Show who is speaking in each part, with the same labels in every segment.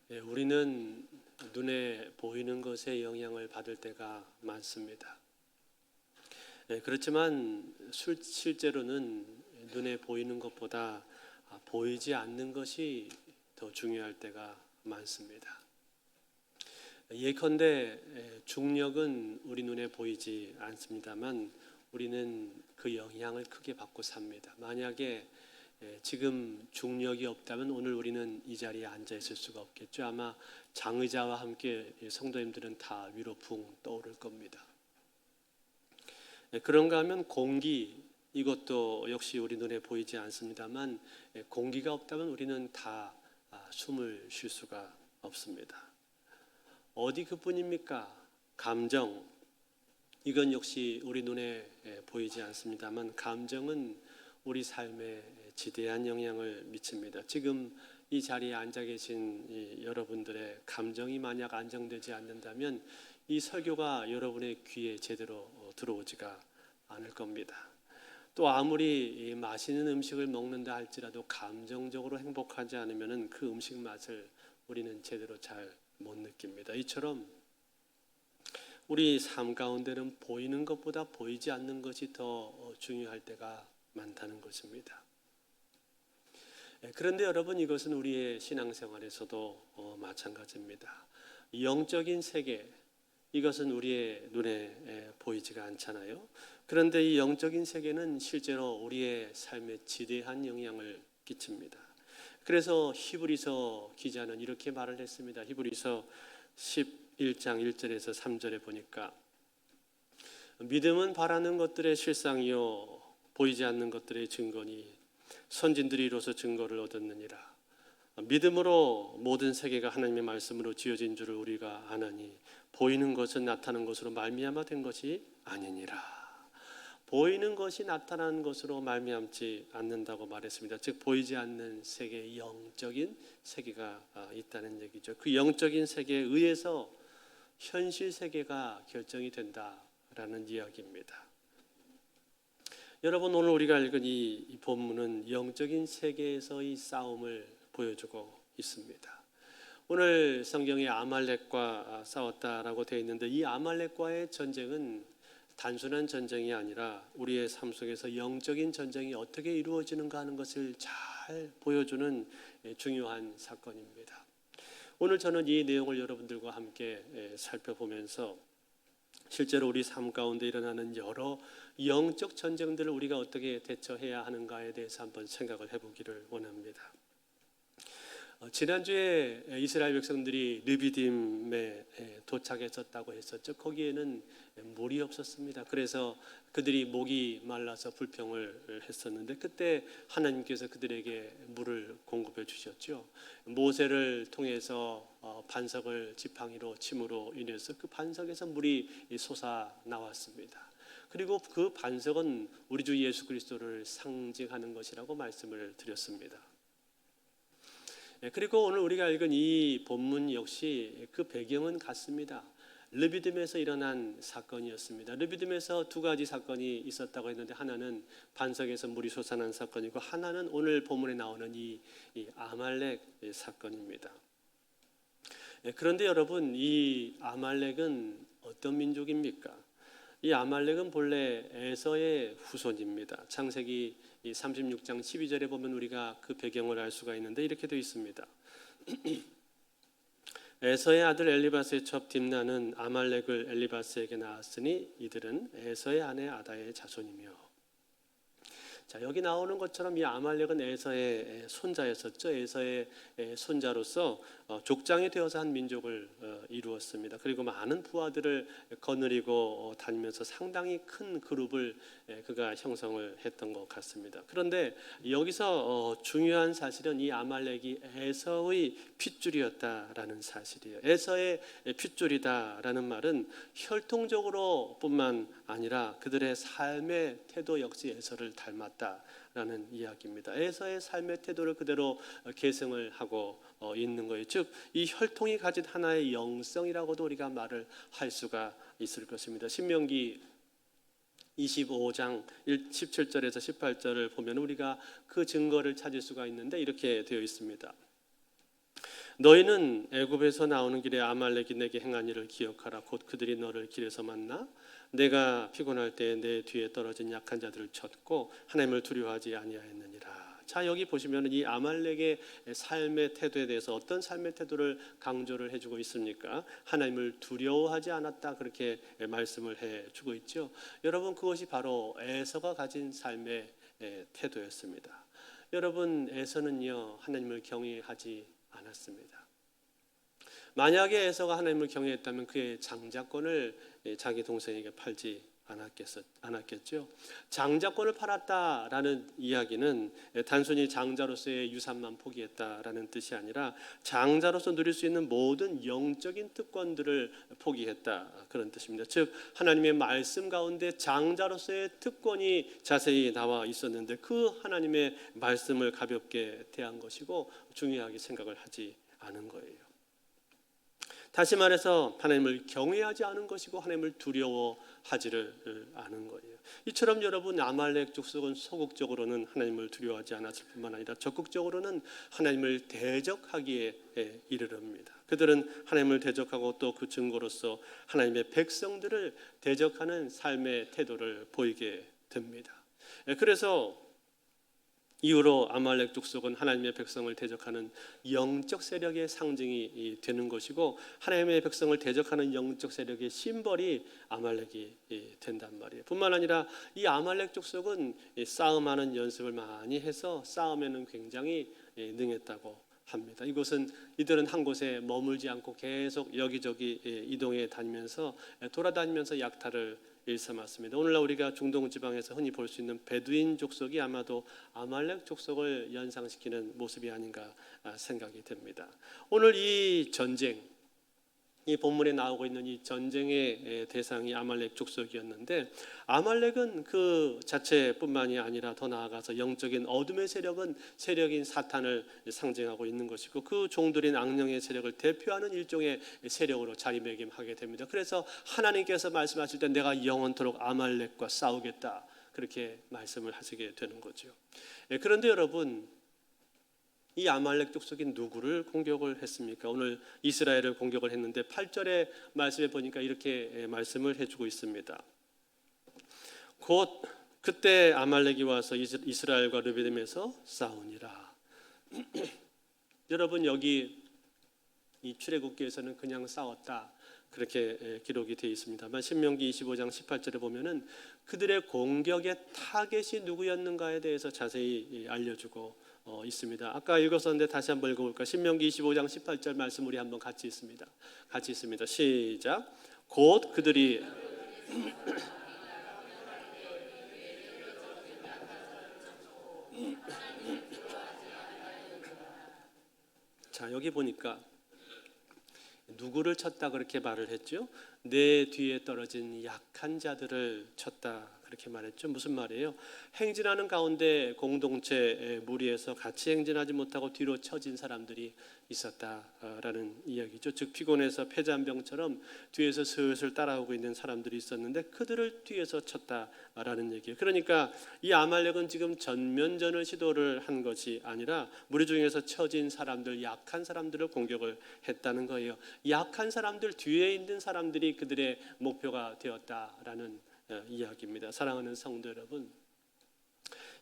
Speaker 1: 우리는 눈에 보이는 것에 영향을 받을 때가 많습니다. 그렇지만 실제로는 눈에 보이는 것보다 보이지 않는 것이 더 중요할 때가 많습니다. 예컨대 중력은 우리 눈에 보이지 않습니다만 우리는 그 영향을 크게 받고 삽니다. 만약에 지금 중력이 없다면 오늘 우리는 이 자리에 앉아 있을 수가 없겠죠. 아마 장의자와 함께 성도님들은 다 위로 붕 떠오를 겁니다. 그런가 하면 공기, 이것도 역시 우리 눈에 보이지 않습니다만 공기가 없다면 우리는 다 숨을 쉴 수가 없습니다. 어디 그뿐입니까? 감정, 이건 역시 우리 눈에 보이지 않습니다만 감정은 우리 삶에 지대한 영향을 미칩니다. 지금 이 자리에 앉아 계신 여러분들의 감정이 만약 안정되지 않는다면 이 설교가 여러분의 귀에 제대로 들어오지가 않을 겁니다. 또 아무리 맛있는 음식을 먹는다 할지라도 감정적으로 행복하지 않으면 그 음식 맛을 우리는 제대로 잘 못 느낍니다. 이처럼 우리 삶 가운데는 보이는 것보다 보이지 않는 것이 더 중요할 때가 많다는 것입니다. 그런데 여러분, 이것은 우리의 신앙생활에서도 마찬가지입니다. 영적인 세계, 이것은 우리의 눈에 보이지가 않잖아요. 그런데 이 영적인 세계는 실제로 우리의 삶에 지대한 영향을 끼칩니다. 그래서 히브리서 기자는 이렇게 말을 했습니다. 히브리서 11장 1절에서 3절에 보니까 믿음은 바라는 것들의 실상이요 보이지 않는 것들의 증거니 선진들이 이로써 증거를 얻었느니라. 믿음으로 모든 세계가 하나님의 말씀으로 지어진 줄을 우리가 아나니 보이는 것은 나타난 것으로 말미암아 된 것이 아니니라. 보이는 것이 나타난 것으로 말미암지 않는다고 말했습니다. 즉 보이지 않는 세계, 영적인 세계가 있다는 얘기죠. 그 영적인 세계에 의해서 현실 세계가 결정이 된다라는 이야기입니다. 여러분, 오늘 우리가 읽은 이 본문은 영적인 세계에서의 싸움을 보여주고 있습니다. 오늘 성경에 아말렉과 싸웠다라고 되어 있는데 이 아말렉과의 전쟁은 단순한 전쟁이 아니라 우리의 삶 속에서 영적인 전쟁이 어떻게 이루어지는가 하는 것을 잘 보여주는 중요한 사건입니다. 오늘 저는 이 내용을 여러분들과 함께 살펴보면서 실제로 우리 삶 가운데 일어나는 여러 영적 전쟁들을 우리가 어떻게 대처해야 하는가에 대해서 한번 생각을 해보기를 원합니다. 지난주에 이스라엘 백성들이 르비딤에 도착했었다고 했었죠. 거기에는 물이 없었습니다. 그래서 그들이 목이 말라서 불평을 했었는데 그때 하나님께서 그들에게 물을 공급해 주셨죠. 모세를 통해서 반석을 지팡이로 침으로 인해서 그 반석에서 물이 솟아 나왔습니다. 그리고 그 반석은 우리 주 예수 그리스도를 상징하는 것이라고 말씀을 드렸습니다. 그리고 오늘 우리가 읽은 이 본문 역시 그 배경은 같습니다. 르비딤에서 일어난 사건이었습니다. 르비딤에서 두 가지 사건이 있었다고 했는데 하나는 반석에서 물이 솟아난 사건이고 하나는 오늘 본문에 나오는 이 아말렉 사건입니다. 그런데 여러분, 이 아말렉은 어떤 민족입니까? 이 아말렉은 본래 에서의 후손입니다. 창세기 36장 12절에 보면 우리가 그 배경을 알 수가 있는데 이렇게 되어 있습니다. 에서의 아들 엘리바스의 첩 딥나는 아말렉을 엘리바스에게 낳았으니 이들은 에서의 아내 아다의 자손이며. 자, 여기 나오는 것처럼 이 아말렉은 에서의 손자였었죠. 에서의 손자로서 족장이 되어서 한 민족을 이루었습니다. 그리고 많은 부하들을 거느리고 다니면서 상당히 큰 그룹을 그가 형성을 했던 것 같습니다. 그런데 여기서 중요한 사실은 이 아말렉이 에서의 핏줄이었다라는 사실이에요. 에서의 핏줄이다라는 말은 혈통적으로 뿐만 아니라 그들의 삶의 태도 역시 에서를 닮았다라는 이야기입니다. 에서의 삶의 태도를 그대로 계승을 하고 있는 거예요. 즉, 이 혈통이 가진 하나의 영성이라고도 우리가 말을 할 수가 있을 것입니다. 신명기 25장 17절에서 18절을 보면 우리가 그 증거를 찾을 수가 있는데 이렇게 되어 있습니다. 너희는 애굽에서 나오는 길에 아말렉이 내게 행한 일을 기억하라. 곧 그들이 너를 길에서 만나 내가 피곤할 때 내 뒤에 떨어진 약한 자들을 쳤고 하나님을 두려워하지 아니하였느니라. 자, 여기 보시면 이 아말렉의 삶의 태도에 대해서 어떤 삶의 태도를 강조를 해주고 있습니까? 하나님을 두려워하지 않았다, 그렇게 말씀을 해주고 있죠. 여러분, 그것이 바로 에서가 가진 삶의 태도였습니다. 여러분, 에서는요 하나님을 경외하지 않았습니다. 만약에 에서가 하나님을 경외했다면 그의 장자권을 자기 동생에게 팔지 않았겠죠. 장자권을 팔았다라는 이야기는 단순히 장자로서의 유산만 포기했다라는 뜻이 아니라 장자로서 누릴 수 있는 모든 영적인 특권들을 포기했다, 그런 뜻입니다. 즉 하나님의 말씀 가운데 장자로서의 특권이 자세히 나와 있었는데 그 하나님의 말씀을 가볍게 대한 것이고 중요하게 생각을 하지 않은 거예요. 다시 말해서 하나님을 경외하지 않은 것이고 하나님을 두려워하지를 않은 거예요. 이처럼 여러분, 아말렉 족속은 소극적으로는 하나님을 두려워하지 않았을 뿐만 아니라 적극적으로는 하나님을 대적하기에 이르릅니다. 그들은 하나님을 대적하고 또 그 증거로서 하나님의 백성들을 대적하는 삶의 태도를 보이게 됩니다. 그래서 이후로 아말렉 족속은 하나님의 백성을 대적하는 영적 세력의 상징이 되는 것이고 하나님의 백성을 대적하는 영적 세력의 심벌이 아말렉이 된단 말이에요. 뿐만 아니라 이 아말렉 족속은 싸움하는 연습을 많이 해서 싸움에는 굉장히 능했다고 합니다. 이들은 한 곳에 머물지 않고 계속 여기저기 이동해 다니면서 돌아다니면서 약탈을 일삼았습니다. 오늘날 우리가 중동 지방에서 흔히 볼 수 있는 베두인 족속이 아마도 아말렉 족속을 연상시키는 모습이 아닌가 생각이 됩니다. 오늘 이 전쟁, 이 본문에 나오고 있는 이 전쟁의 대상이 아말렉 족속이었는데 아말렉은 그 자체뿐만이 아니라 더 나아가서 영적인 어둠의 세력인 사탄을 상징하고 있는 것이고 그 종들인 악령의 세력을 대표하는 일종의 세력으로 자리매김하게 됩니다. 그래서 하나님께서 말씀하실 때 내가 영원토록 아말렉과 싸우겠다, 그렇게 말씀을 하시게 되는 거죠. 그런데 여러분, 이 아말렉 족속이 누구를 공격을 했습니까? 오늘 이스라엘을 공격을 했는데 8절의 말씀에 보니까 이렇게 말씀을 해주고 있습니다. 곧 그때 아말렉이 와서 이스라엘과 르비딤에서 싸우니라. 여러분, 여기 이 출애굽기에서는 그냥 싸웠다, 그렇게 기록이 되어 있습니다만 신명기 25장 18절에 보면은 그들의 공격의 타겟이 누구였는가에 대해서 자세히 알려주고 있습니다. 아까 읽었었는데 다시 한번 읽어볼까? 신명기 25장 18절 말씀 우리 한번 같이 있습니다. 시작. 곧 그들이 자, 여기 보니까 누구를 쳤다 그렇게 말을 했죠? 내 뒤에 떨어진 약한 자들을 쳤다, 그렇게 말했죠. 무슨 말이에요? 행진하는 가운데 공동체 무리에서 같이 행진하지 못하고 뒤로 처진 사람들이 있었다라는 이야기죠. 즉 피곤해서 패잔병처럼 뒤에서 슬슬 따라오고 있는 사람들이 있었는데 그들을 뒤에서 쳤다라는 얘기예요. 그러니까 이 아말렉은 지금 전면전을 시도를 한 것이 아니라 무리 중에서 처진 사람들, 약한 사람들을 공격을 했다는 거예요. 약한 사람들, 뒤에 있는 사람들이 그들의 목표가 되었다라는 이야기입니다. 사랑하는 성도 여러분,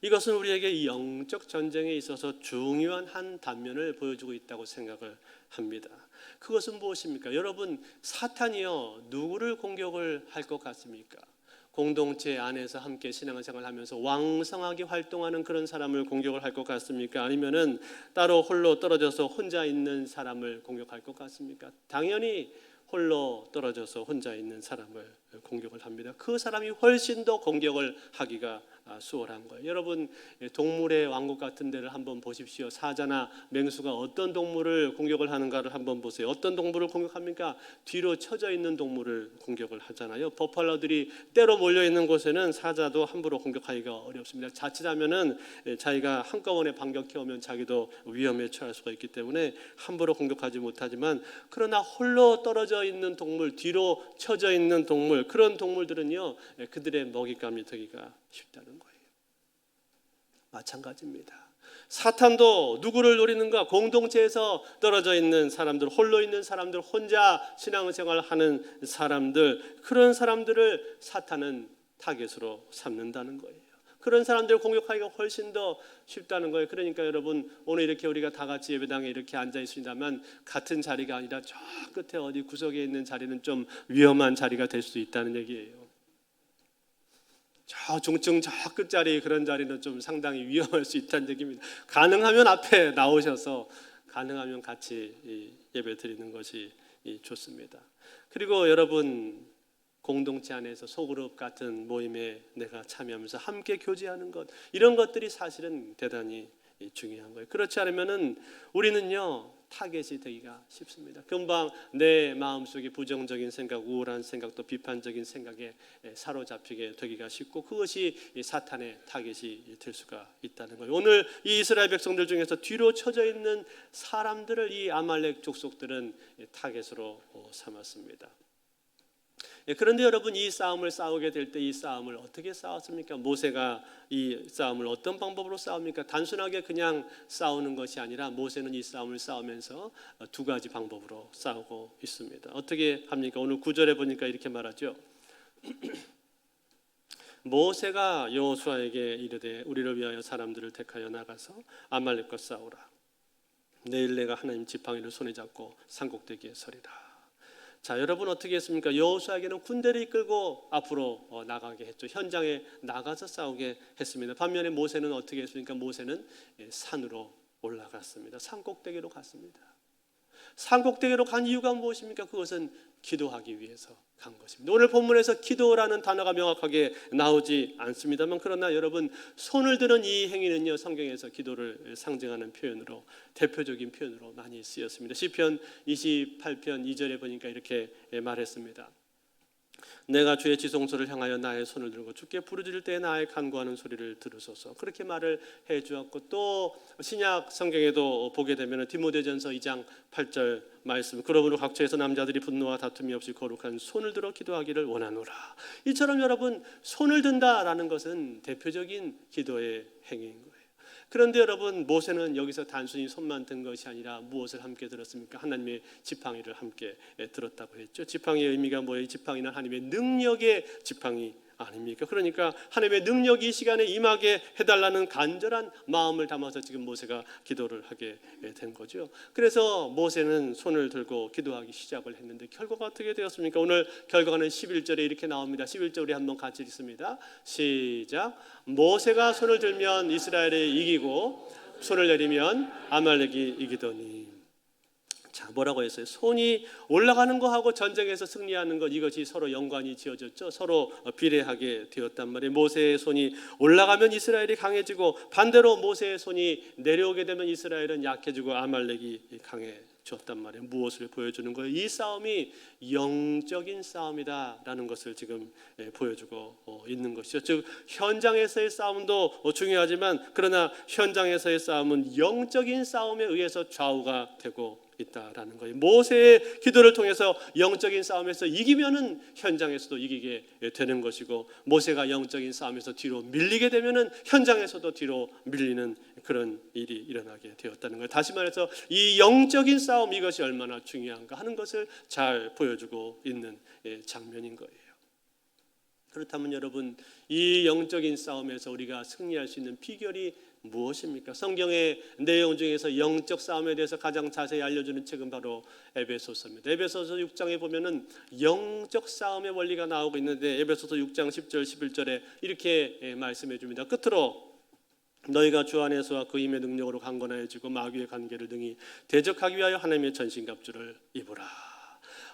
Speaker 1: 이것은 우리에게 이 영적 전쟁에 있어서 중요한 한 단면을 보여주고 있다고 생각을 합니다. 그것은 무엇입니까? 여러분, 사탄이요 누구를 공격을 할 것 같습니까? 공동체 안에서 함께 신앙생활을 하면서 왕성하게 활동하는 그런 사람을 공격을 할 것 같습니까? 아니면은 따로 홀로 떨어져서 혼자 있는 사람을 공격할 것 같습니까? 당연히 홀로 떨어져서 혼자 있는 사람을 공격을 합니다. 그 사람이 훨씬 더 공격을 하기가 수월한 거예요. 여러분, 동물의 왕국 같은 데를 한번 보십시오. 사자나 맹수가 어떤 동물을 공격을 하는가를 한번 보세요. 어떤 동물을 공격합니까? 뒤로 처져 있는 동물을 공격을 하잖아요. 버팔로들이 때로 몰려 있는 곳에는 사자도 함부로 공격하기가 어렵습니다. 자칫하면은 자기가 한꺼번에 반격해 오면 자기도 위험에 처할 수가 있기 때문에 함부로 공격하지 못하지만, 그러나 홀로 떨어져 있는 동물, 뒤로 처져 있는 동물, 그런 동물들은요 그들의 먹잇감이 되기가 쉽다는 거예요. 마찬가지입니다. 사탄도 누구를 노리는가? 공동체에서 떨어져 있는 사람들, 홀로 있는 사람들, 혼자 신앙생활하는 사람들, 그런 사람들을 사탄은 타겟으로 삼는다는 거예요. 그런 사람들을 공격하기가 훨씬 더 쉽다는 거예요. 그러니까 여러분, 오늘 이렇게 우리가 다 같이 예배당에 이렇게 앉아 있습니다만 같은 자리가 아니라 저 끝에 어디 구석에 있는 자리는 좀 위험한 자리가 될 수 있다는 얘기예요. 저 중증 저 끝자리, 그런 자리는 좀 상당히 위험할 수 있다는 얘기입니다. 가능하면 앞에 나오셔서 가능하면 같이 예배 드리는 것이 좋습니다. 그리고 여러분, 공동체 안에서 소그룹 같은 모임에 내가 참여하면서 함께 교제하는 것, 이런 것들이 사실은 대단히 중요한 거예요. 그렇지 않으면은 우리는요 타겟이 되기가 쉽습니다. 금방 내 마음속에 부정적인 생각, 우울한 생각, 또 비판적인 생각에 사로잡히게 되기가 쉽고, 그것이 사탄의 타겟이 될 수가 있다는 거예요. 오늘 이 이스라엘 백성들 중에서 뒤로 쳐져 있는 사람들을 이 아말렉 족속들은 타겟으로 삼았습니다. 그런데 여러분, 이 싸움을 싸우게 될 때 이 싸움을 어떻게 싸웠습니까? 모세가 이 싸움을 어떤 방법으로 싸웁니까? 단순하게 그냥 싸우는 것이 아니라 모세는 이 싸움을 싸우면서 두 가지 방법으로 싸우고 있습니다. 어떻게 합니까? 오늘 9절에 보니까 이렇게 말하죠. 모세가 여호수아에게 이르되 우리를 위하여 사람들을 택하여 나가서 아말렉과 싸우라. 내일 내가 하나님 지팡이를 손에 잡고 산꼭대기에 서리라. 자, 여러분 어떻게 했습니까? 여호수아에게는 군대를 이끌고 앞으로 나가게 했죠. 현장에 나가서 싸우게 했습니다. 반면에 모세는 어떻게 했습니까? 모세는 산으로 올라갔습니다. 산꼭대기로 갔습니다. 산꼭대기로 간 이유가 무엇입니까? 그것은 기도하기 위해서 간 것입니다. 오늘 본문에서 기도라는 단어가 명확하게 나오지 않습니다만, 그러나 여러분, 손을 드는 이 행위는요 성경에서 기도를 상징하는 표현으로, 대표적인 표현으로 많이 쓰였습니다. 시편 28편 2절에 보니까 이렇게 말했습니다. 내가 주의 지성소를 향하여 나의 손을 들고 주께 부르짖을 때 나의 간구하는 소리를 들으소서. 그렇게 말을 해주었고, 또 신약 성경에도 보게 되면 디모데전서 2장 8절 말씀, 그러므로 각처에서 남자들이 분노와 다툼이 없이 거룩한 손을 들어 기도하기를 원하노라. 이처럼 여러분, 손을 든다라는 것은 대표적인 기도의 행위인 거예요. 그런데 여러분, 모세는 여기서 단순히 손만 든 것이 아니라 무엇을 함께 들었습니까? 하나님의 지팡이를 함께 들었다고 했죠. 지팡이의 의미가 뭐예요? 지팡이는 하나님의 능력의 지팡이 아닙니까? 그러니까 하나님의 능력이 이 시간에 임하게 해달라는 간절한 마음을 담아서 지금 모세가 기도를 하게 된 거죠. 그래서 모세는 손을 들고 기도하기 시작을 했는데 결과가 어떻게 되었습니까? 오늘 결과는 11절에 이렇게 나옵니다. 11절 우리 한번 같이 읽습니다. 시작. 모세가 손을 들면 이스라엘이 이기고 손을 내리면 아말렉이 이기더니. 자, 뭐라고 했어요? 손이 올라가는 거하고 전쟁에서 승리하는 것, 이것이 서로 연관이 지어졌죠. 서로 비례하게 되었단 말이에요. 모세의 손이 올라가면 이스라엘이 강해지고, 반대로 모세의 손이 내려오게 되면 이스라엘은 약해지고 아말렉이 강해졌단 말이에요. 무엇을 보여주는 거예요? 이 싸움이 영적인 싸움이다라는 것을 지금 보여주고 있는 것이죠. 즉 현장에서의 싸움도 중요하지만, 그러나 현장에서의 싸움은 영적인 싸움에 의해서 좌우가 되고 있다라는 거예요. 모세의 기도를 통해서 영적인 싸움에서 이기면은 현장에서도 이기게 되는 것이고, 모세가 영적인 싸움에서 뒤로 밀리게 되면은 현장에서도 뒤로 밀리는 그런 일이 일어나게 되었다는 거예요. 다시 말해서 이 영적인 싸움, 이것이 얼마나 중요한가 하는 것을 잘 보여주고 있는 장면인 거예요. 그렇다면 여러분, 이 영적인 싸움에서 우리가 승리할 수 있는 비결이 무엇입니까? 성경의 내용 중에서 영적 싸움에 대해서 가장 자세히 알려주는 책은 바로 에베소서입니다. 에베소서 6장에 보면은 영적 싸움의 원리가 나오고 있는데, 에베소서 6장 10절 11절에 이렇게 말씀해 줍니다. 끝으로 너희가 주 안에서와 그 힘의 능력으로 강건해지고 마귀의 관계를 능히 대적하기 위하여 하나님의 전신갑주를 입으라.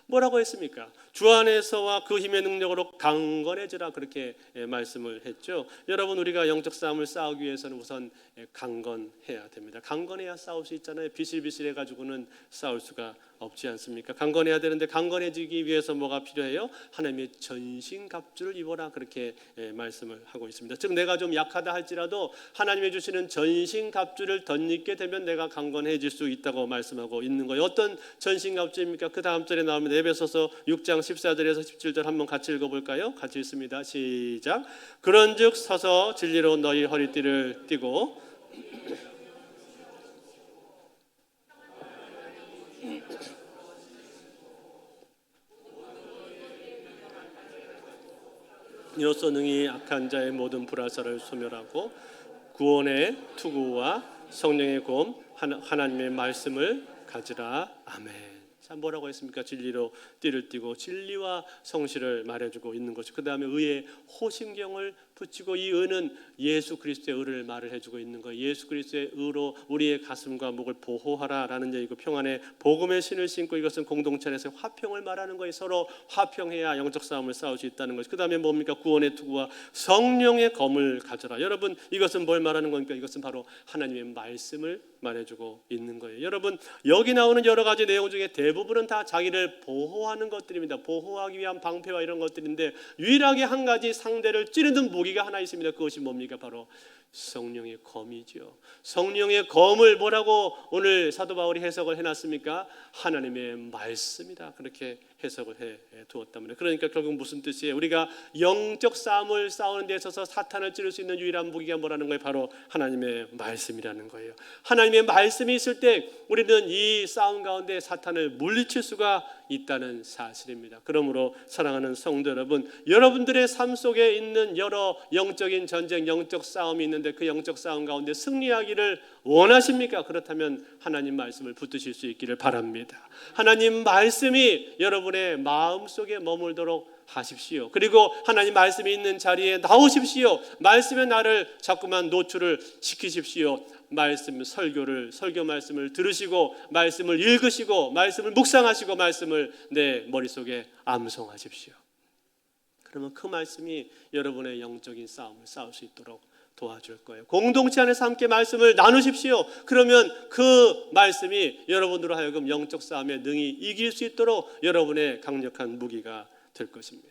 Speaker 1: 뭐라고 했습니까? 주 안에서와 그 힘의 능력으로 강건해지라, 그렇게 말씀을 했죠. 여러분, 우리가 영적 싸움을 싸우기 위해서는 우선 강건해야 됩니다. 강건해야 싸울 수 있잖아요. 비실비실해 가지고는 싸울 수가 없지 않습니까? 강건해야 되는데, 강건해지기 위해서 뭐가 필요해요? 하나님의 전신갑주를 입어라, 그렇게 말씀을 하고 있습니다. 즉 내가 좀 약하다 할지라도 하나님이 주시는 전신갑주를 덧입게 되면 내가 강건해질 수 있다고 말씀하고 있는 거예요. 어떤 전신갑주입니까? 그 다음 절에 나옵니다. 에베소서 6장 14절에서 17절 한번 같이 읽어볼까요? 같이 읽습니다. 시작. 그런즉 서서 진리로 너희 허리띠를 띠고 이로써 능히 악한 자의 모든 불화살을 소멸하고 구원의 투구와 성령의 검 하나님의 말씀을 가지라. 아멘. 자, 뭐라고 했습니까? 진리로 띠를 띠고 진리와 성실을 말해주고 있는 것이, 그 다음에 의의 호심경을 붙이고, 이 의는 예수 그리스도의 의를 말을 해주고 있는 거예요. 예수 그리스도의 의로 우리의 가슴과 목을 보호하라라는 얘기고, 평안의 복음의 신을 신고, 이것은 공동체 안에서 화평을 말하는 거예요. 서로 화평해야 영적 싸움을 싸울 수 있다는 것이. 그 다음에 뭡니까? 구원의 투구와 성령의 검을 가져라. 여러분, 이것은 뭘 말하는 겁니까? 이것은 바로 하나님의 말씀을 말해주고 있는 거예요. 여러분, 여기 나오는 여러 가지 내용 중에 대부분은 다 자기를 보호하는 것들입니다. 보호하기 위한 방패와 이런 것들인데, 유일하게 한 가지 상대를 찌르는 무기가 하나 있습니다. 그것이 뭡니까? 바로 성령의 검이죠. 성령의 검을 뭐라고 오늘 사도 바울이 해석을 해놨습니까? 하나님의 말씀이다. 그렇게 해석을 해 두었다면, 그러니까 결국 무슨 뜻이에요? 우리가 영적 싸움을 싸우는 데 있어서 사탄을 찌를 수 있는 유일한 무기가 뭐라는 거예요? 바로 하나님의 말씀이라는 거예요. 하나님의 말씀이 있을 때 우리는 이 싸움 가운데 사탄을 물리칠 수가 있다는 사실입니다. 그러므로 사랑하는 성도 여러분, 여러분들의 삶 속에 있는 여러 영적인 전쟁, 영적 싸움이 있는데, 그 영적 싸움 가운데 승리하기를 원하십니까? 그렇다면 하나님 말씀을 붙드실 수 있기를 바랍니다. 하나님 말씀이 여러분의 마음속에 머물도록 하십시오. 그리고 하나님 말씀이 있는 자리에 나오십시오. 말씀에 나를 자꾸만 노출을 시키십시오. 말씀 설교 말씀을 들으시고, 말씀을 읽으시고, 말씀을 묵상하시고, 말씀을 내 머릿속에 암송하십시오. 그러면 그 말씀이 여러분의 영적인 싸움을 싸울 수 있도록 도와줄 거예요. 공동체 안에서 함께 말씀을 나누십시오. 그러면 그 말씀이 여러분으로 하여금 영적 싸움에 능히 이길 수 있도록 여러분의 강력한 무기가 될 것입니다.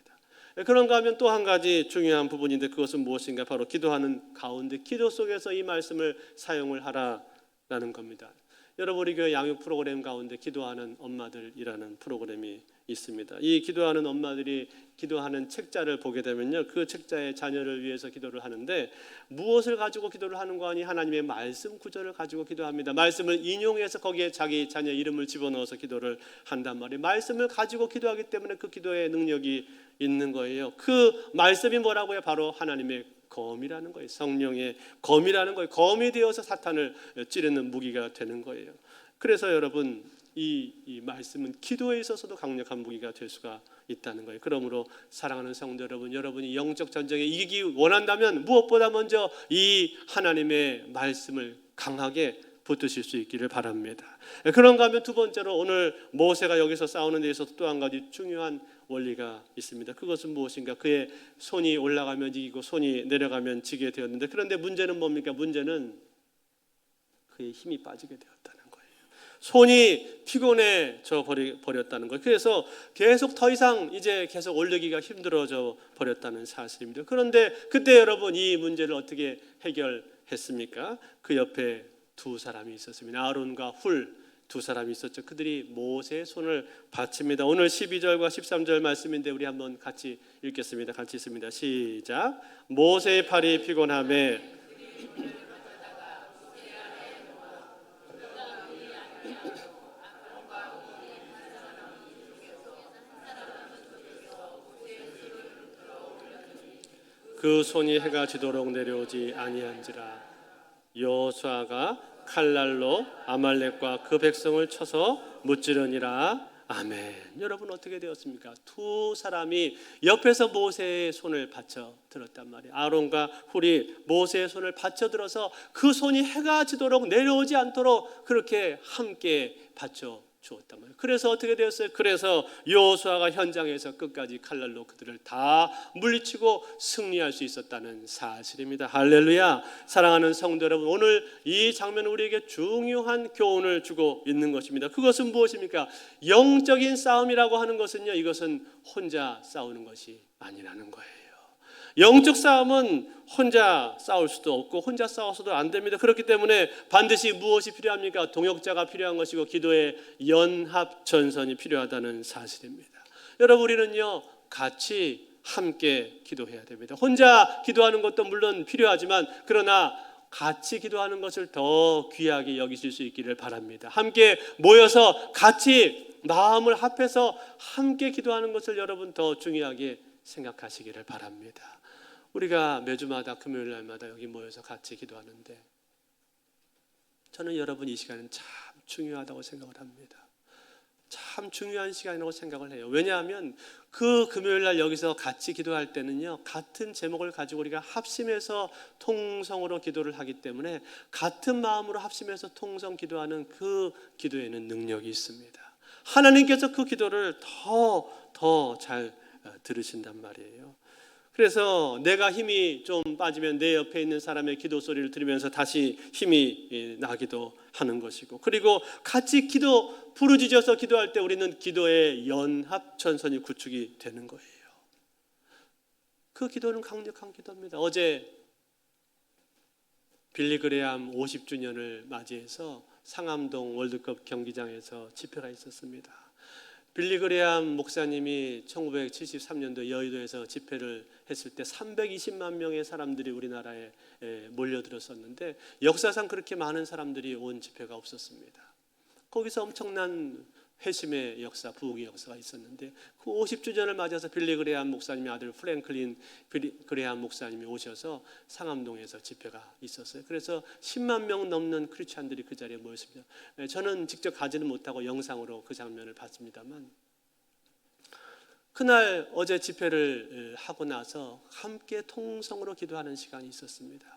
Speaker 1: 그런가 하면 또 한 가지 중요한 부분인데, 그것은 무엇인가? 바로 기도하는 가운데, 기도 속에서 이 말씀을 사용을 하라라는 겁니다. 여러분, 우리 교회 양육 프로그램 가운데 기도하는 엄마들이라는 프로그램이 있습니다. 이 기도하는 엄마들이 기도하는 책자를 보게 되면요, 그 책자에 자녀를 위해서 기도를 하는데, 무엇을 가지고 기도를 하는 거 아니? 하나님의 말씀 구절을 가지고 기도합니다. 말씀을 인용해서 거기에 자기 자녀 이름을 집어넣어서 기도를 한단 말이에요. 말씀을 가지고 기도하기 때문에 그 기도의 능력이 있는 거예요. 그 말씀이 뭐라고요? 바로 하나님의 검이라는 거예요. 성령의 검이라는 거예요. 검이 되어서 사탄을 찌르는 무기가 되는 거예요. 그래서 여러분, 이 말씀은 기도에 있어서도 강력한 무기가 될 수가 있다는 거예요. 그러므로 사랑하는 성도 여러분, 여러분이 영적 전쟁에 이기기 원한다면 무엇보다 먼저 이 하나님의 말씀을 강하게 붙드실 수 있기를 바랍니다. 그런가 하면 두 번째로, 오늘 모세가 여기서 싸우는 데 있어서 또 한 가지 중요한 원리가 있습니다. 그것은 무엇인가? 그의 손이 올라가면 이기고 손이 내려가면 지게 되었는데, 그런데 문제는 뭡니까? 문제는 그의 힘이 빠지게 되었다는 거예요. 손이 피곤해져 버렸다는 거예요. 그래서 계속 더 이상 이제 계속 올리기가 힘들어져 버렸다는 사실입니다. 그런데 그때 여러분, 이 문제를 어떻게 해결했습니까? 그 옆에 두 사람이 있었습니다. 아론과 훌 두 사람이 있었죠. 그들이 모세의 손을 받칩니다. 오늘 12절과 13절 말씀인데 우리 한번 같이 읽겠습니다. 같이 있습니다. 시작. 모세의 팔이 피곤함에 그 손이 해가 지도록 내려오지 아니한지라. 여호수아가 칼날로 아말렉과 그 백성을 쳐서 무찌르니라. 아멘. 여러분, 어떻게 되었습니까? 두 사람이 옆에서 모세의 손을 받쳐 들었단 말이에요. 아론과 훌이 모세의 손을 받쳐 들어서 그 손이 해가 지도록 내려오지 않도록 그렇게 함께 받쳐 주었단 말이에요. 그래서 어떻게 되었어요? 그래서 여호수아가 현장에서 끝까지 칼날로 그들을 다 물리치고 승리할 수 있었다는 사실입니다. 할렐루야. 사랑하는 성도 여러분, 오늘 이 장면은 우리에게 중요한 교훈을 주고 있는 것입니다. 그것은 무엇입니까? 영적인 싸움이라고 하는 것은요, 이것은 혼자 싸우는 것이 아니라는 거예요. 영적 싸움은 혼자 싸울 수도 없고 혼자 싸워서도 안 됩니다. 그렇기 때문에 반드시 무엇이 필요합니까? 동역자가 필요한 것이고 기도의 연합 전선이 필요하다는 사실입니다. 여러분, 우리는요, 같이 함께 기도해야 됩니다. 혼자 기도하는 것도 물론 필요하지만, 그러나 같이 기도하는 것을 더 귀하게 여기실 수 있기를 바랍니다. 함께 모여서 같이 마음을 합해서 함께 기도하는 것을 여러분 더 중요하게 생각하시기를 바랍니다. 우리가 매주마다 금요일 날마다 여기 모여서 같이 기도하는데 저는 여러분 이 시간은 참 중요하다고 생각을 합니다. 참 중요한 시간이라고 생각을 해요. 왜냐하면 그 금요일 날 여기서 같이 기도할 때는요, 같은 제목을 가지고 우리가 합심해서 통성으로 기도를 하기 때문에 같은 마음으로 합심해서 통성 기도하는 그 기도에는 능력이 있습니다. 하나님께서 그 기도를 더 잘 들으신단 말이에요. 그래서 내가 힘이 좀 빠지면 내 옆에 있는 사람의 기도 소리를 들으면서 다시 힘이 나기도 하는 것이고, 그리고 같이 부르짖어서 기도할 때 우리는 기도의 연합전선이 구축이 되는 거예요. 그 기도는 강력한 기도입니다. 어제 빌리그레암 50주년을 맞이해서 상암동 월드컵 경기장에서 집회가 있었습니다. 빌리그레암 목사님이 1973년도 여의도에서 집회를 했을 때 320만 명의 사람들이 우리나라에 몰려들었었는데 역사상 그렇게 많은 사람들이 온 집회가 없었습니다. 거기서 엄청난 회심의 역사, 부흥의 역사가 있었는데 그 50주년을 맞아서 빌리그레암 목사님의 아들 프랭클린 그레암 목사님이 오셔서 상암동에서 집회가 있었어요. 그래서 10만 명 넘는 크리스찬들이 그 자리에 모였습니다. 저는 직접 가지는 못하고 영상으로 그 장면을 봤습니다만, 그날 어제 집회를 하고 나서 함께 통성으로 기도하는 시간이 있었습니다.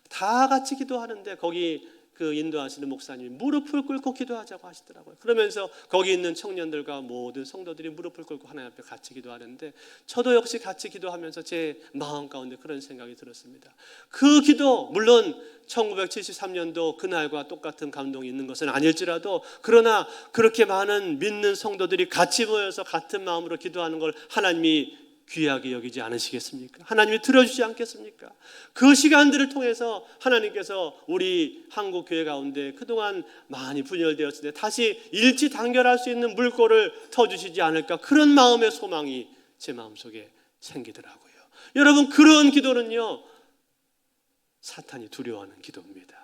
Speaker 1: 다 같이 기도하는데 거기 그 인도하시는 목사님이 무릎을 꿇고 기도하자고 하시더라고요. 그러면서 거기 있는 청년들과 모든 성도들이 무릎을 꿇고 하나님 앞에 같이 기도하는데 저도 역시 같이 기도하면서 제 마음 가운데 그런 생각이 들었습니다. 그 기도, 물론 1973년도 그날과 똑같은 감동이 있는 것은 아닐지라도, 그러나 그렇게 많은 믿는 성도들이 같이 모여서 같은 마음으로 기도하는 걸 하나님이 귀하게 여기지 않으시겠습니까? 하나님이 들어주지 않겠습니까? 그 시간들을 통해서 하나님께서 우리 한국 교회 가운데 그동안 많이 분열되었을 때 다시 일치 단결할 수 있는 물꼬를 터주시지 않을까, 그런 마음의 소망이 제 마음속에 생기더라고요. 여러분, 그런 기도는요, 사탄이 두려워하는 기도입니다.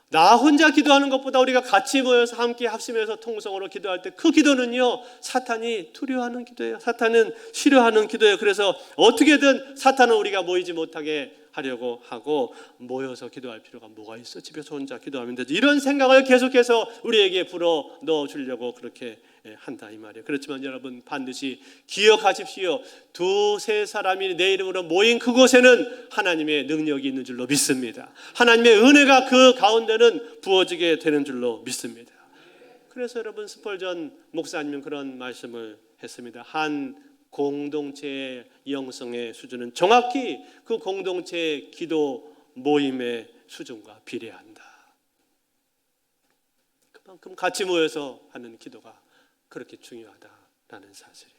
Speaker 1: 나 혼자 기도하는 것보다 우리가 같이 모여서 함께 합심해서 통성으로 기도할 때 그 기도는요, 사탄이 두려워하는 기도예요. 사탄은 싫어하는 기도예요. 그래서 어떻게든 사탄은 우리가 모이지 못하게 하려고 하고, 모여서 기도할 필요가 뭐가 있어? 집에서 혼자 기도하면 되지. 이런 생각을 계속해서 우리에게 불어 넣어주려고 그렇게 한다 이 말이에요. 그렇지만 여러분, 반드시 기억하십시오. 두세 사람이 내 이름으로 모인 그곳에는 하나님의 능력이 있는 줄로 믿습니다. 하나님의 은혜가 그 가운데는 부어지게 되는 줄로 믿습니다. 그래서 여러분, 스펄전 목사님은 그런 말씀을 했습니다. 한 공동체의 영성의 수준은 정확히 그 공동체의 기도 모임의 수준과 비례한다. 그만큼 같이 모여서 하는 기도가 그렇게 중요하다라는 사실이에요.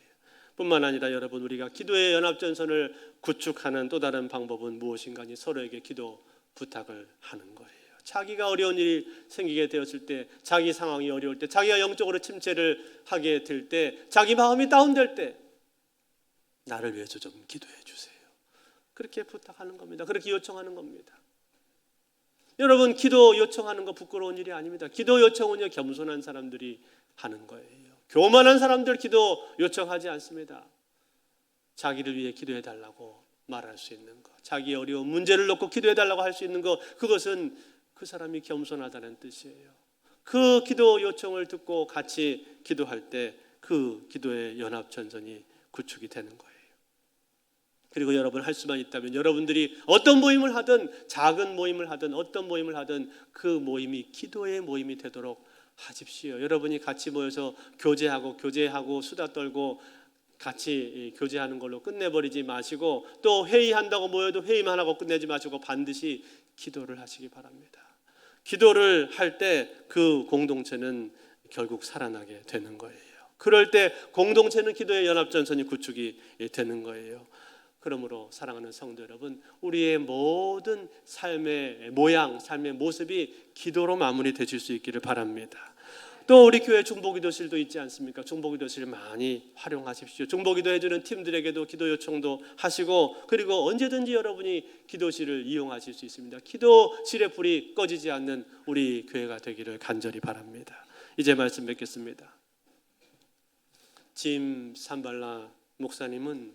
Speaker 1: 뿐만 아니라 여러분, 우리가 기도의 연합전선을 구축하는 또 다른 방법은 무엇인가 하니 서로에게 기도 부탁을 하는 거예요. 자기가 어려운 일이 생기게 되었을 때, 자기 상황이 어려울 때, 자기가 영적으로 침체를 하게 될 때, 자기 마음이 다운될 때 나를 위해서 좀 기도해 주세요. 그렇게 부탁하는 겁니다. 그렇게 요청하는 겁니다. 여러분, 기도 요청하는 거 부끄러운 일이 아닙니다. 기도 요청은요, 겸손한 사람들이 하는 거예요. 교만한 사람들 기도 요청하지 않습니다. 자기를 위해 기도해 달라고 말할 수 있는 것, 자기 어려운 문제를 놓고 기도해 달라고 할 수 있는 것, 그것은 그 사람이 겸손하다는 뜻이에요. 그 기도 요청을 듣고 같이 기도할 때 그 기도의 연합전선이 구축이 되는 거예요. 그리고 여러분, 할 수만 있다면 여러분들이 어떤 모임을 하든, 작은 모임을 하든 어떤 모임을 하든 그 모임이 기도의 모임이 되도록 하십시오. 여러분이 같이 모여서 교제하고 수다 떨고 같이 교제하는 걸로 끝내버리지 마시고, 또 회의한다고 모여도 회의만 하고 끝내지 마시고 반드시 기도를 하시기 바랍니다. 기도를 할 때 그 공동체는 결국 살아나게 되는 거예요. 그럴 때 공동체는 기도의 연합전선이 구축이 되는 거예요. 그러므로 사랑하는 성도 여러분, 우리의 모든 삶의 모양, 삶의 모습이 기도로 마무리되실 수 있기를 바랍니다. 또 우리 교회 중보기도실도 있지 않습니까? 중보기도실 많이 활용하십시오. 중보기도 해주는 팀들에게도 기도 요청도 하시고, 그리고 언제든지 여러분이 기도실을 이용하실 수 있습니다. 기도실의 불이 꺼지지 않는 우리 교회가 되기를 간절히 바랍니다. 이제 말씀 뵙겠습니다. 짐 산발라 목사님은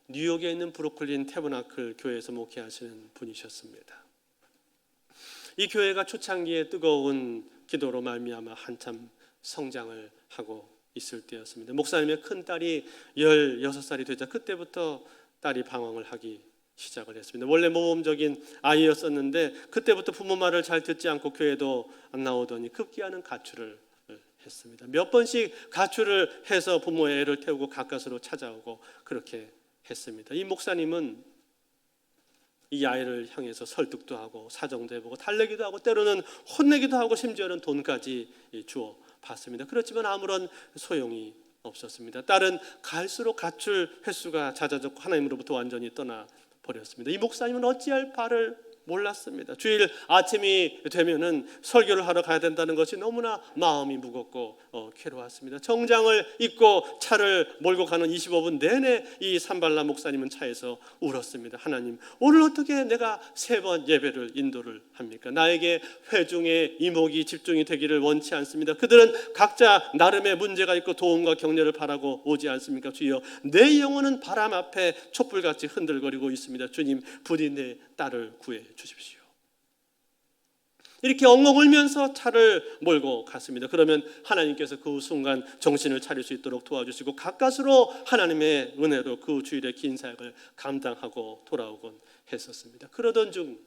Speaker 1: 뉴욕에 있는 브루클린 태버나클 교회에서 목회하시는 분이셨습니다. 이 교회가 초창기에 뜨거운 기도로 말미암아 한참 성장을 하고 있을 때였습니다. 목사님의 큰 딸이 16살이 되자 그때부터 딸이 방황을 하기 시작을 했습니다. 원래 모범적인 아이였었는데 그때부터 부모 말을 잘 듣지 않고 교회도 안 나오더니 급기야는 가출을 했습니다. 몇 번씩 가출을 해서 부모의 애를 태우고 가까스로 찾아오고 그렇게 했습니다. 이 목사님은 이 아이를 향해서 설득도 하고 사정도 해보고 달래기도 하고 때로는 혼내기도 하고 심지어는 돈까지 주어 받습니다. 그렇지만 아무런 소용이 없었습니다. 딸은 갈수록 가출 횟수가 잦아졌고 하나님으로부터 완전히 떠나 버렸습니다. 이 목사님은 어찌할 바를 몰랐습니다. 주일 아침이 되면은 설교를 하러 가야 된다는 것이 너무나 마음이 무겁고 괴로웠습니다. 정장을 입고 차를 몰고 가는 25분 내내 이 산발라 목사님은 차에서 울었습니다. 하나님, 오늘 어떻게 내가 3번 예배를 인도를 합니까? 나에게 회중의 이목이 집중이 되기를 원치 않습니다. 그들은 각자 나름의 문제가 있고 도움과 격려를 바라고 오지 않습니까? 주여, 내 영혼은 바람 앞에 촛불같이 흔들거리고 있습니다. 주님, 부디 내 딸을 구해 주십시오. 이렇게 엉엉 울면서 차를 몰고 갔습니다. 그러면 하나님께서 그 순간 정신을 차릴 수 있도록 도와주시고 가까스로 하나님의 은혜로 그 주일의 긴 사역을 감당하고 돌아오곤 했었습니다. 그러던 중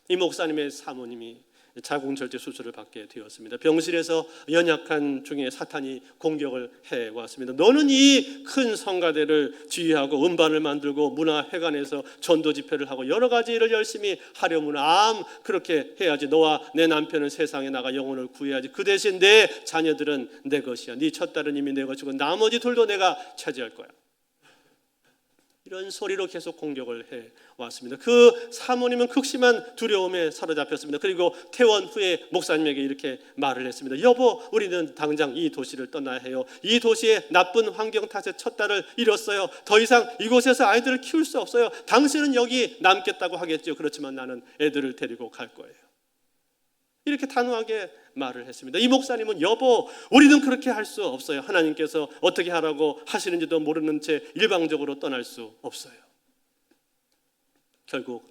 Speaker 1: 이 목사님의 사모님이 자궁절제 수술을 받게 되었습니다. 병실에서 연약한 중에 사탄이 공격을 해왔습니다. 너는 이 큰 성가대를 지휘하고 음반을 만들고 문화회관에서 전도 집회를 하고 여러 가지 일을 열심히 하려면 그렇게 해야지. 너와 내 남편은 세상에 나가 영혼을 구해야지. 그 대신 내 자녀들은 내 것이야. 네 첫 딸은 이미 내 것이고 나머지 둘도 내가 차지할 거야. 이런 소리로 계속 공격을 해왔습니다. 그 사모님은 극심한 두려움에 사로잡혔습니다. 그리고 퇴원 후에 목사님에게 이렇게 말을 했습니다. 여보, 우리는 당장 이 도시를 떠나야 해요. 이 도시의 나쁜 환경 탓에 첫 딸을 잃었어요. 더 이상 이곳에서 아이들을 키울 수 없어요. 당신은 여기 남겠다고 하겠죠. 그렇지만 나는 애들을 데리고 갈 거예요. 이렇게 단호하게 말을 했습니다. 이 목사님은 여보, 우리는 그렇게 할 수 없어요. 하나님께서 어떻게 하라고 하시는지도 모르는 채 일방적으로 떠날 수 없어요. 결국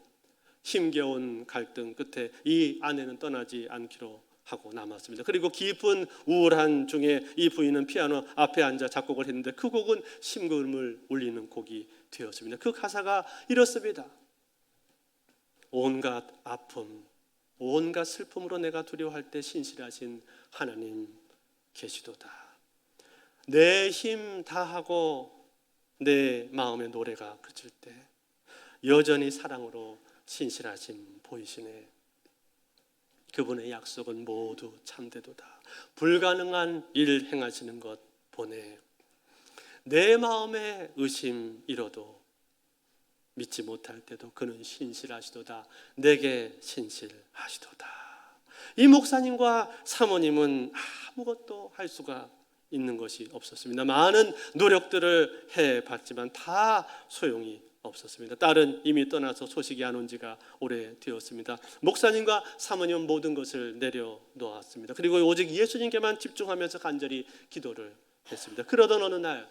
Speaker 1: 힘겨운 갈등 끝에 이 아내는 떠나지 않기로 하고 남았습니다. 그리고 깊은 우울한 중에 이 부인은 피아노 앞에 앉아 작곡을 했는데 그 곡은 심금을 울리는 곡이 되었습니다. 그 가사가 이렇습니다. 온갖 아픔, 온갖 슬픔으로 내가 두려워할 때 신실하신 하나님 계시도다. 내 힘 다하고 내 마음의 노래가 그칠 때 여전히 사랑으로 신실하심 보이시네. 그분의 약속은 모두 참되도다. 불가능한 일 행하시는 것 보네. 내 마음의 의심 잃어도 믿지 못할 때도 그는 신실하시도다. 내게 신실하시도다. 이 목사님과 사모님은 아무것도 할 수가 있는 것이 없었습니다. 많은 노력들을 해봤지만 다 소용이 없었습니다. 딸은 이미 떠나서 소식이 안 온 지가 오래되었습니다. 목사님과 사모님은 모든 것을 내려놓았습니다. 그리고 오직 예수님께만 집중하면서 간절히 기도를 했습니다. 그러던 어느 날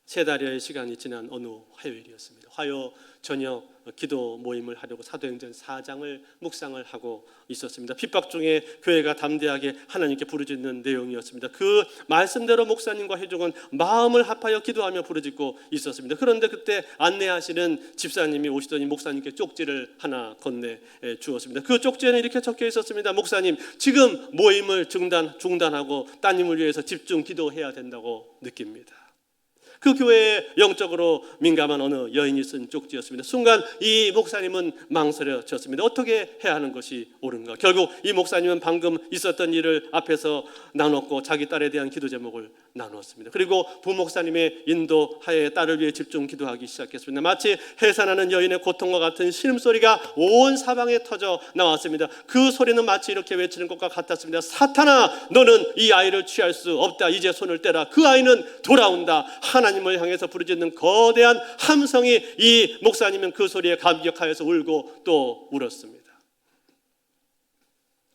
Speaker 1: 3달여의 시간이 지난 어느 화요일이었습니다. 화요 저녁 기도 모임을 하려고 사도행전 4장을 묵상을 하고 있었습니다. 핍박 중에 교회가 담대하게 하나님께 부르짖는 내용이었습니다. 그 말씀대로 목사님과 회중은 마음을 합하여 기도하며 부르짖고 있었습니다. 그런데 그때 안내하시는 집사님이 오시더니 목사님께 쪽지를 하나 건네 주었습니다. 그 쪽지에는 이렇게 적혀 있었습니다. 목사님, 지금 모임을 중단하고 따님을 위해서 집중 기도해야 된다고 느낍니다. 그 교회에 영적으로 민감한 어느 여인이 쓴 쪽지였습니다. 순간 이 목사님은 망설여졌습니다. 어떻게 해야 하는 것이 옳은가? 결국 이 목사님은 방금 있었던 일을 앞에서 나눴고 자기 딸에 대한 기도 제목을 나누었습니다. 그리고 부목사님의 인도하에 딸을 위해 집중 기도하기 시작했습니다. 마치 해산하는 여인의 고통과 같은 신음소리가 온 사방에 터져 나왔습니다. 그 소리는 마치 이렇게 외치는 것과 같았습니다. 사탄아, 너는 이 아이를 취할 수 없다. 이제 손을 떼라. 그 아이는 돌아온다. 하나님을 향해서 부르짖는 거대한 함성이 이 목사님은 그 소리에 감격하여서 울고 또 울었습니다.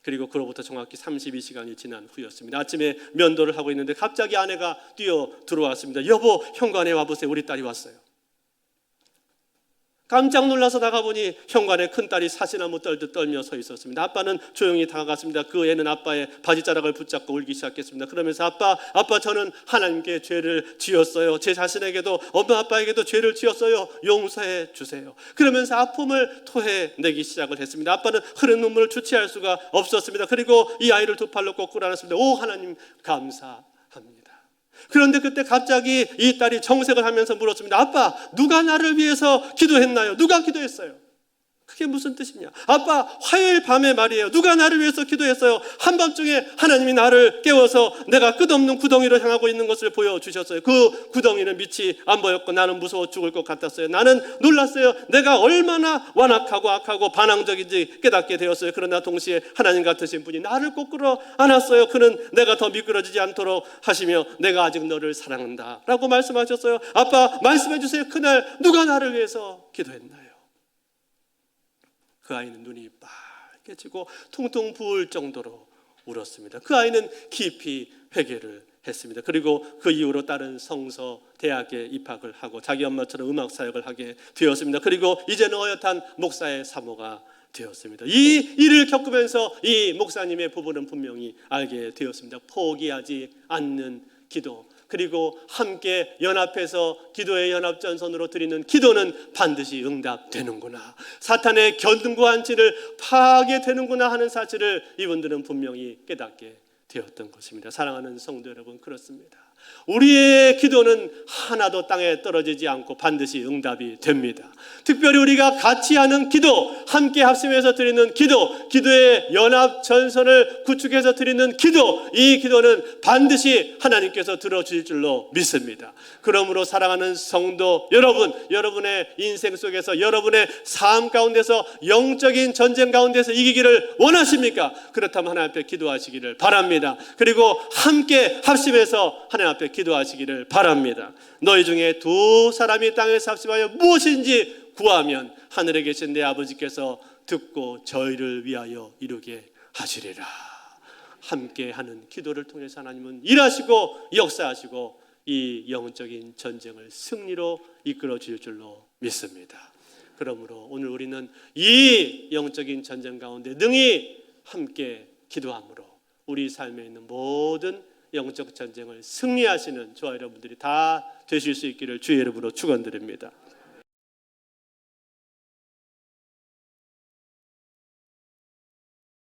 Speaker 1: 그리고 그로부터 정확히 32시간이 지난 후였습니다. 아침에 면도를 하고 있는데 갑자기 아내가 뛰어 들어왔습니다. 여보, 현관에 와보세요. 우리 딸이 왔어요. 깜짝 놀라서 나가보니 현관에 큰딸이 사시나무 떨듯 떨며 서 있었습니다. 아빠는 조용히 다가갔습니다. 그 애는 아빠의 바지자락을 붙잡고 울기 시작했습니다. 그러면서 아빠 저는 하나님께 죄를 지었어요. 제 자신에게도 엄마 아빠에게도 죄를 지었어요. 용서해 주세요. 그러면서 아픔을 토해내기 시작을 했습니다. 아빠는 흐른 눈물을 주체할 수가 없었습니다. 그리고 이 아이를 두 팔로 거꾸로 안았습니다. 오 하나님 감사합니다. 그런데 그때 갑자기 이 딸이 정색을 하면서 물었습니다. 아빠, 누가 나를 위해서 기도했나요? 누가 기도했어요? 그게 무슨 뜻이냐? 아빠, 화요일 밤에 말이에요. 누가 나를 위해서 기도했어요? 한밤중에 하나님이 나를 깨워서 내가 끝없는 구덩이로 향하고 있는 것을 보여주셨어요. 그 구덩이는 밑이 안 보였고 나는 무서워 죽을 것 같았어요. 나는 놀랐어요. 내가 얼마나 완악하고 악하고 반항적인지 깨닫게 되었어요. 그러나 동시에 하나님 같으신 분이 나를 거꾸로 안았어요. 그는 내가 더 미끄러지지 않도록 하시며 내가 아직 너를 사랑한다 라고 말씀하셨어요. 아빠, 말씀해 주세요. 그날 누가 나를 위해서 기도했나요? 그 아이는 눈이 빨개지고 퉁퉁 부을 정도로 울었습니다. 그 아이는 깊이 회개를 했습니다. 그리고 그 이후로 딸은 성서 대학에 입학을 하고 자기 엄마처럼 음악 사역을 하게 되었습니다. 그리고 이제는 어엿한 목사의 사모가 되었습니다. 이 일을 겪으면서 이 목사님의 부부는 분명히 알게 되었습니다. 포기하지 않는 기도, 그리고 함께 연합해서 기도의 연합전선으로 드리는 기도는 반드시 응답되는구나, 사탄의 견고한 진을 파괴되는구나 하는 사실을 이분들은 분명히 깨닫게 되었던 것입니다. 사랑하는 성도 여러분, 그렇습니다. 우리의 기도는 하나도 땅에 떨어지지 않고 반드시 응답이 됩니다. 특별히 우리가 같이 하는 기도, 함께 합심해서 드리는 기도, 기도의 연합 전선을 구축해서 드리는 기도, 이 기도는 반드시 하나님께서 들어주실 줄로 믿습니다. 그러므로 사랑하는 성도 여러분, 여러분의 인생 속에서, 여러분의 삶 가운데서, 영적인 전쟁 가운데서 이기기를 원하십니까? 그렇다면 하나님 앞에 기도하시기를 바랍니다. 그리고 함께 합심해서 하나님 앞에 기도하시기를 바랍니다. 너희 중에 두 사람이 땅에서 합심하여 무엇인지 구하면 하늘에 계신 내 아버지께서 듣고 저희를 위하여 이루게 하시리라. 함께하는 기도를 통해서 하나님은 일하시고 역사하시고 이 영적인 전쟁을 승리로 이끌어 주실 줄로 믿습니다. 그러므로 오늘 우리는 이 영적인 전쟁 가운데 능히 함께 기도함으로 우리 삶에 있는 모든 영적 전쟁을 승리하시는 저와 여러분들이 다 되실 수 있기를 주의 이름으로 축원드립니다.